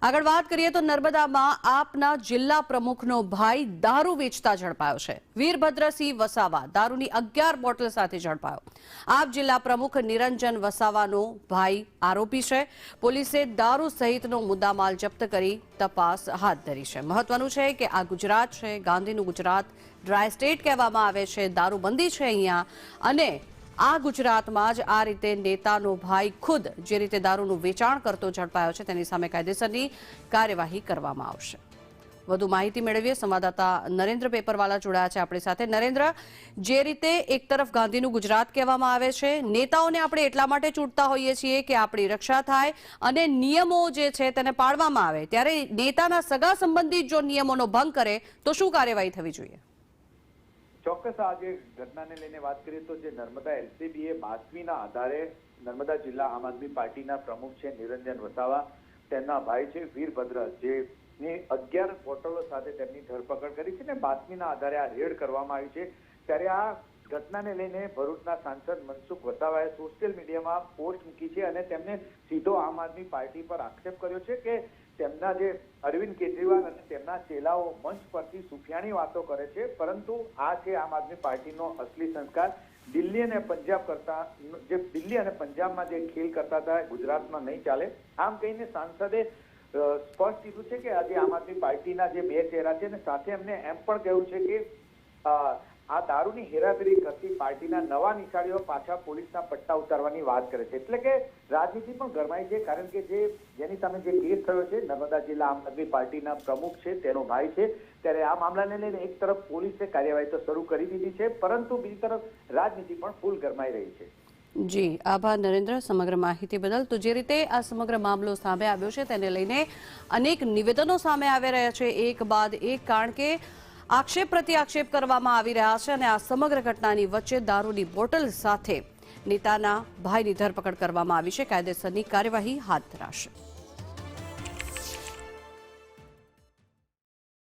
આગળ વાત કરીએ તો નર્મદામાં આપના જિલ્લા પ્રમુખનો ભાઈ દારૂ વેચતા ઝડપાયો છે। વીરભદ્રસિંહ વસાવા દારૂની 11 બોટલ સાથે ઝડપાયો। આપ જિલ્લા પ્રમુખ નિરંજન વસાવાનો ભાઈ આરોપી છે। પોલીસે દારૂ સહિતનો મુદ્દામાલ જપ્ત કરી તપાસ હાથ ધરી છે। મહત્વનું છે કે આ ગુજરાત છે, ગાંધીનું ગુજરાત ડ્રાય સ્ટેટ કહેવામાં આવે છે। દારૂબંધી છે અહીંયા અને આ ગુજરાતમાં જ આ રીતે નેતાનો ભાઈ ખુદ જે રીતે દારૂનું વેચાણ કરતો ઝડપાયો છે તેની સામે કાયદેસરની કાર્યવાહી કરવામાં આવશે। વધુ માહિતી મેળવીએ સંવાદદાતા નરેન્દ્ર પેપરવાલા જોડાયા છે આપણી સાથે। નરેન્દ્ર, જે રીતે એક તરફ ગાંધીનું ગુજરાત કહેવામાં આવે છે, નેતાઓને આપણે એટલા માટે ચૂંટતા હોઈએ છીએ કે આપણી રક્ષા થાય અને નિયમો જે છે તેને પાળવામાં આવે, ત્યારે નેતાના સગા સંબંધી જો નિયમોનો ભંગ કરે તો શું કાર્યવાહી થવી જોઈએ? ચોક્કસ આજે ઘટનાને લઈને વાત કરીએ તો જે નર્મદા એલસીબીએ બાતમીના આધારે નર્મદા જિલ્લા આમ આદમી પાર્ટીના પ્રમુખ છે નિરંજન વસાવા, તેમના ભાઈ છે વીરભદ્ર, જેની 11 બોટલો સાથે તેમની ધરપકડ કરી છે ને બાતમીના આધારે આ રેડ કરવામાં આવી છે। ત્યારે આ ઘટનાને લઈને ભરૂચના સાંસદ મનસુખ વસાવાએ સોશિયલ મીડિયામાં પોસ્ટ મૂકી છે અને તેમને સીધો આમ આદમી પાર્ટી પર આક્ષેપ કર્યો છે કે તેમના જે અરવિંદ કેજરીવાલ અને તેમના ચેલાઓ મંચ પરથી સુફિયાણી વાતો કરે છે, પરંતુ આ છે આમ આદમી પાર્ટીનો અસલી સંસ્કાર। દિલ્હી અને પંજાબ કરતા જે દિલ્હી અને પંજાબમાં જે ખેલ કરતા હતા ગુજરાતમાં નહીં ચાલે, આમ કહીને સાંસદે સ્પષ્ટ કીધું છે કે આજે આમ આદમી પાર્ટીના જે બે ચહેરા છે અને સાથે એમને એમ પણ કહ્યું છે કે આ દારૂની હેરાફેરી કરતી પાર્ટીના નવા નિશાળીઓ પાછા પોલીસના પટ્ટા ઉતારવાની વાત કરે છે। એટલે કે રાજનીતિ પણ ગરમાઈ છે, કારણ કે જેની સામે જે કેસ થયો છે નર્મદા જિલ્લા આમ આદમી પાર્ટીના પ્રમુખ છે, તેનો ભાઈ છે, ત્યારે આ મામલાને લઈને એક તરફ પોલીસે કાર્યવાહી તો શરૂ કરી દીધી છે, પરંતુ બીજી તરફ રાજનીતિ પણ ફૂલ ગરમાઈ રહી છે। જી આભાર નરેન્દ્ર સમગ્ર માહિતી બદલ। તો જે રીતે આ સમગ્ર મામલો સામે આવ્યો છે તેને લઈને અનેક નિવેદનો સામે આવી રહ્યા છે એક બાદ એક, કારણ કે આક્ષેપ પ્રતિ આક્ષેપ કરવામાં આવી રહ્યા છે અને આ સમગ્ર ઘટનાની વચ્ચે દારૂની બોટલ સાથે નેતાના ભાઈની ધરપકડ કરવામાં આવી છે। કાયદેસરની કાર્યવાહી હાથ ધરાશે।